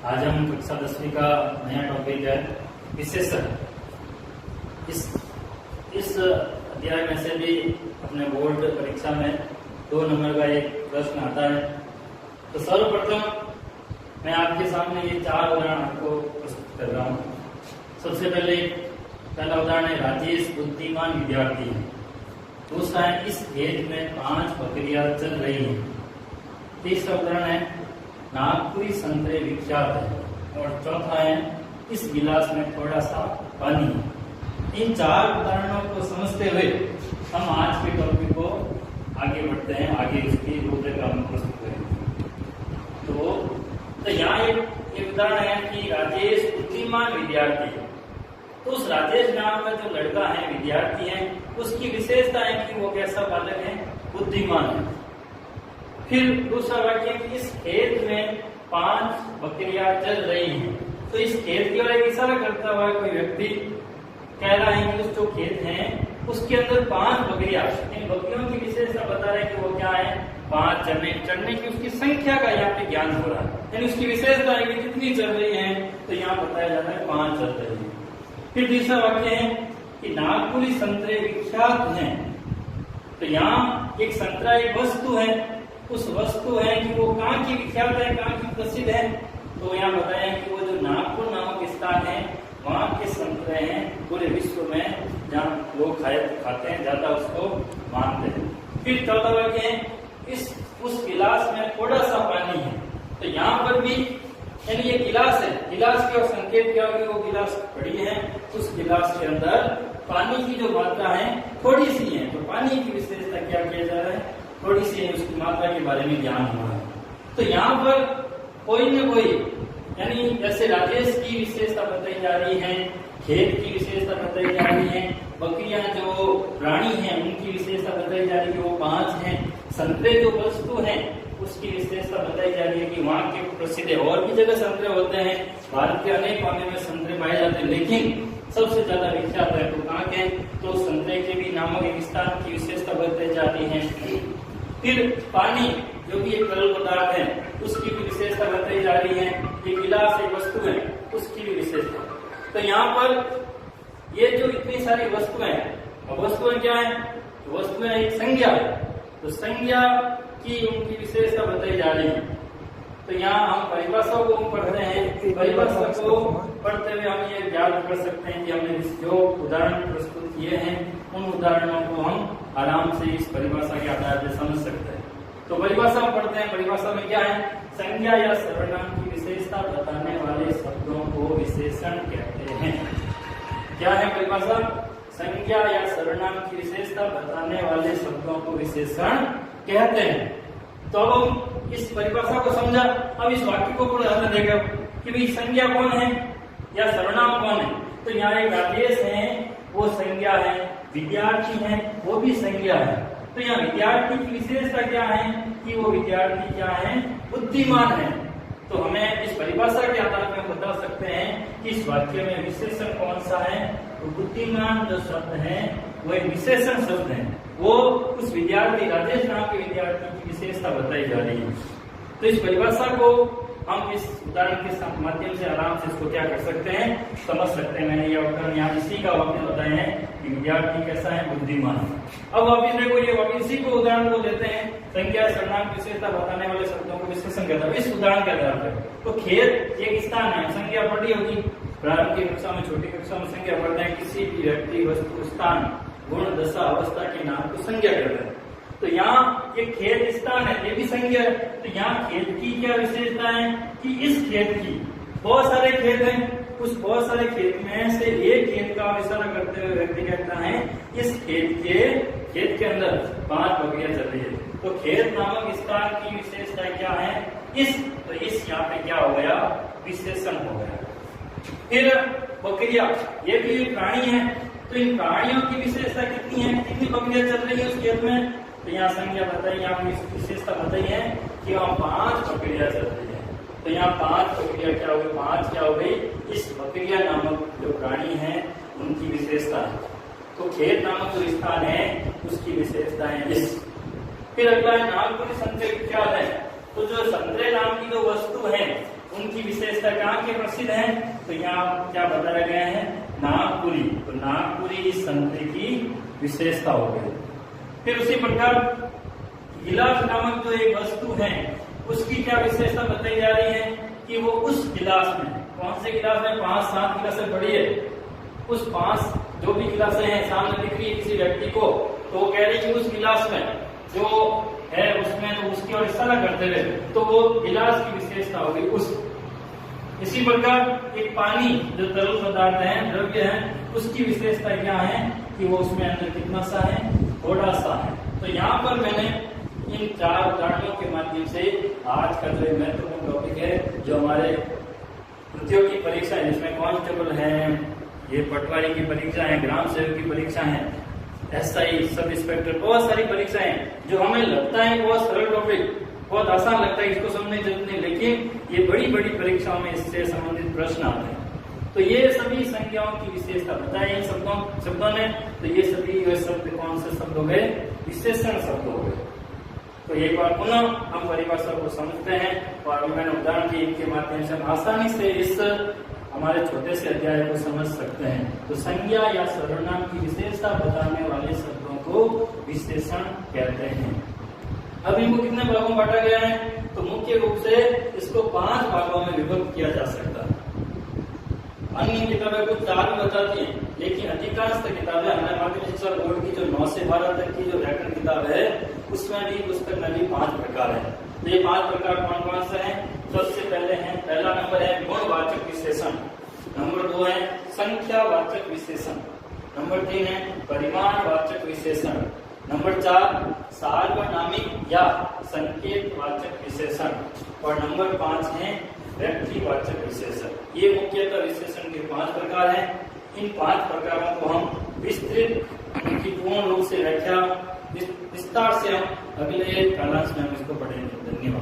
आज हम कक्षा 10वीं का नया टॉपिक है विशेषण। इस अध्याय में से भी अपने बोर्ड परीक्षा में 2 नंबर का एक प्रश्न आता है। तो सर्वप्रथम मैं आपके सामने ये 4 उदाहरण आपको प्रस्तुत कर रहा हूँ। सबसे पहला उदाहरण है राजेश बुद्धिमान विद्यार्थी है। दूसरा है इस खेत में 5 बकरियां चल रही हैं। तीसरा उदाहरण है नागपुरी संतरे विख्यात है। और चौथा है इस गिलास में थोड़ा सा पानी है। इन 4 उदाहरणों को समझते हुए हम आज के टॉपिक को आगे बढ़ते हैं, आगे इसकी रूपरेखा हम प्रस्तुत करेंगे। तो यहाँ एक उदाहरण है कि राजेश बुद्धिमान विद्यार्थी है। तो उस राजेश नाम का जो लड़का है, विद्यार्थी है, उसकी विशेषता है कि वो कैसा बालक है, बुद्धिमान है। फिर दूसरा वाक्य कि इस खेत में 5 बकरियां चल रही हैं। तो इस खेत की ओर एक इशारा करता हुआ कोई व्यक्ति कह रहा है कि उस जो खेत है उसके अंदर 5 बकरियां, इन बकरियों की विशेषता बता रहे हैं कि वो क्या है, 5 चढ़ने की उसकी संख्या का यहाँ पे ज्ञान हो रहा है। यानी उसकी विशेषता है कि कितनी चल रही है, तो यहाँ बताया जाता है 5 चल रही है। फिर तीसरा वाक्य है कि नागपुरी संतरे विख्यात हैं। तो यहाँ एक संतरा एक वस्तु है, उस वस्तु है कि वो कहाँ की विख्यात है, कहाँ की प्रसिद्ध है। तो यहाँ बताया कि वो जो नागपुर नामक स्थान है वहाँ के संतरे हैं पूरे विश्व में, जहाँ लोग खाते हैं, ज्यादा उसको मानते हैं। फिर चौथा वाक्य है उस गिलास में थोड़ा सा पानी है। तो यहाँ पर भी यानी ये गिलास है, गिलास के और संकेत क्या होगी, वो गिलास बड़ी है, उस गिलास के अंदर पानी की जो मात्रा है थोड़ी सी है। तो पानी की विशेषता क्या किया जा रहा है, थोड़ी सी है, उसकी मात्रा के बारे में ज्ञान हो रहा है। तो यहाँ पर कोई न कोई यानी जैसे राजेश की विशेषता बताई जा रही है, खेत की विशेषता बताई जा रही है, बकरियां जो प्राणी हैं उनकी विशेषता बताई जा रही है कि वो 5 हैं, संतरे जो वस्तु है उसकी विशेषता बताई जा रही है कि वहाँ के प्रसिद्ध है। और भी जगह संतरे होते हैं, भारत के अनेक कोने में संतरे पाए जाते हैं, लेकिन सबसे ज्यादा विख्यात है तो कहाँ के, तो संतरे के भी नामक एक स्थान की विशेषता बताई जा रही है। फिर पानी जो भी एक तरल पदार्थ है उसकी भी विशेषता बताई जा रही है। ये गिलास एक वस्तु है, उसकी भी विशेषता। तो यहाँ पर ये जो इतनी सारी वस्तुएं, वस्तुएं क्या है, वस्तुएं एक संज्ञा है। तो संज्ञा की उनकी विशेषता बताई जा रही है। तो यहाँ हम परिभाषाओं को पढ़ रहे हैं, परिभाषा को पढ़ते हुए हम ये याद कर सकते हैं कि हमने जो उदाहरण प्रस्तुत किए हैं उन उदाहरणों को हम आराम से इस परिभाषा के आधार पर समझ सकते हैं। तो परिभाषा पढ़ते हैं। परिभाषा में क्या है, संज्ञा या सर्वनाम की विशेषता बताने वाले शब्दों को विशेषण कहते हैं। क्या है परिभाषा, संज्ञा या सर्वनाम की विशेषता बताने वाले शब्दों को विशेषण कहते हैं। तो अब हम इस परिभाषा को समझा, अब इस वाक्य को पूरा ध्यान देगा कि भाई संज्ञा कौन है या सर्वनाम कौन है। तो यहाँ एक राजेश है, वो संज्ञा है, विद्यार्थी है, वो भी संज्ञा है। तो यहाँ विद्यार्थी की विशेषता क्या है कि वो विद्यार्थी क्या है, बुद्धिमान है। तो हमें इस परिभाषा के आधार पर हम बता सकते हैं कि इस वाक्य में विशेषण कौन सा है। तो बुद्धिमान जो शब्द है वो एक विशेषण शब्द है, वो उस विद्यार्थी राजेश नाम के विद्यार्थी की विशेषता बताई जा रही है। तो इस परिभाषा को हम इस उदाहरण के माध्यम से आराम से इसको क्या कर सकते हैं, समझ सकते हैं। मैंने ये उदाहरण यहाँ इसी का वाक्य बताए हैं कि विद्यार्थी कैसा है, बुद्धिमान। अब वापिस देखो, ये वापिस इसी को उदाहरण को लेते हैं, संज्ञा सर्वनाम की विशेषता बताने वाले शब्दों को विशेषण कहता है। इस उदाहरण के आधार पर तो खेत एक स्थान है, संज्ञा पढ़ी होगी प्रारंभ की कक्षा में, छोटी कक्षा में संज्ञा पढ़ते हैं, किसी भी व्यक्ति, वस्तु, स्थान, गुण, दशा, अवस्था के नाम को संज्ञा कहते हैं। तो यहाँ ये खेत स्थान है, ये भी संज्ञा है। तो यहाँ खेत की क्या विशेषता है कि इस खेत की बहुत सारे खेत हैं, उस बहुत सारे खेत में से एक खेत का इशारा करते हुए व्यक्ति कहता है इस खेत के अंदर 5 बकरियां चल रही है। तो खेत नामक स्थान की विशेषता क्या है, तो इस यहाँ पे क्या हो गया, विशेषण हो गया। फिर बकरियां, ये भी प्राणी है। तो इन प्राणियों की विशेषता कितनी है, कितनी बकरियां चल रही है उस खेत में। तो यहाँ संज्ञा बताई, यहाँ विशेषता बताई है कि वहाँ 5 बकरियां चल रही है। तो यहाँ 5 बकरियां क्या हो गई, 5 क्या हो गई, इस बकरिया नामक जो प्राणी है उनकी विशेषता है। तो खेत नामक जो स्थान है उसकी विशेषता है इस। फिर अगला है नागपुरी संतरे विख्यात है। तो जो संतरे नाम की जो वस्तु है उनकी विशेषता कहाँ के प्रसिद्ध हैं, तो यहाँ क्या बताया गया है, नागपुरी। तो नागपुरी इस संतरे की विशेषता हो गई। फिर उसी प्रकार गिलास नामक जो एक वस्तु है उसकी क्या विशेषता बताई जा रही है कि वो उस गिलास में, कौन से गिलास में, 5-7 गिलासें बड़ी है, उस 5 जो भी गिलासें हैं सामने दिख रही है किसी व्यक्ति को, तो वो कह रही है कि उस गिलास में जो है उसमें, तो उसकी ओर इशारा करते हुए, तो वो गिलास की विशेषता होगी उस। इसी प्रकार एक पानी जो तरल पदार्थ है, द्रव्य है, उसकी विशेषता क्या है कि वो उसमें अंदर कितना सा है, थोड़ा सा है। तो यहाँ पर मैंने इन 4 उदाहरणों के माध्यम से आज का जो महत्वपूर्ण टॉपिक है, जो हमारे प्रतियोगी परीक्षा है, जिसमें कांस्टेबल है, ये पटवारी की परीक्षा है, ग्राम सेवक की परीक्षा है, एसआई, सब इंस्पेक्टर, बहुत सारी परीक्षाएं जो हमें लगता है बहुत सरल टॉपिक, बहुत आसान लगता है, इसको समझने की जरूरत नहीं, लेकिन ये बड़ी बड़ी परीक्षाओं में इससे संबंधित प्रश्न आते हैं। तो ये सभी संज्ञाओं की विशेषता बताई इन शब्दों ने। तो ये सभी ये शब्द कौन से शब्द हो गए, विशेषण शब्द हो गए। तो एक बार पुनः हम परिभाषा को समझते हैं और अभी मैंने उदाहरण के माध्यम से हम आसानी से इस हमारे छोटे से अध्याय को समझ सकते हैं। तो संज्ञा या सर्वनाम की विशेषता बताने वाले शब्दों को विशेषण कहते हैं। अब इनको कितने भागों में बांटा गया है, तो मुख्य रूप से इसको 5 भागों में विभक्त किया जा सकता है। अन्य किताबें कुछ 4 बताती हैं, लेकिन अधिकांश किताबें हमारे माध्यमिक शिक्षा बोर्ड की जो 9 से 12 तक की जो व्याकरण किताब है उसमें भी, पुस्तक में भी 5 प्रकार है। तो ये 5 प्रकार कौन कौन से हैं? सबसे पहले है, पहला नंबर है गुणवाचक विशेषण, नंबर 2 है संख्यावाचक विशेषण, नंबर 3 है परिमाणवाचक विशेषण, नंबर 4 सार्वनामिक या संकेतवाचक विशेषण और नंबर 5 है व्यक्तिवाचक विशेषण। ये मुख्यतः विशेषण के 5 प्रकार हैं। इन 5 प्रकारों को हम विस्तृत उनकी पूर्ण रूप से व्याख्या विस्तार से हम अगले कालांश में हम इसको पढ़ेंगे। धन्यवाद।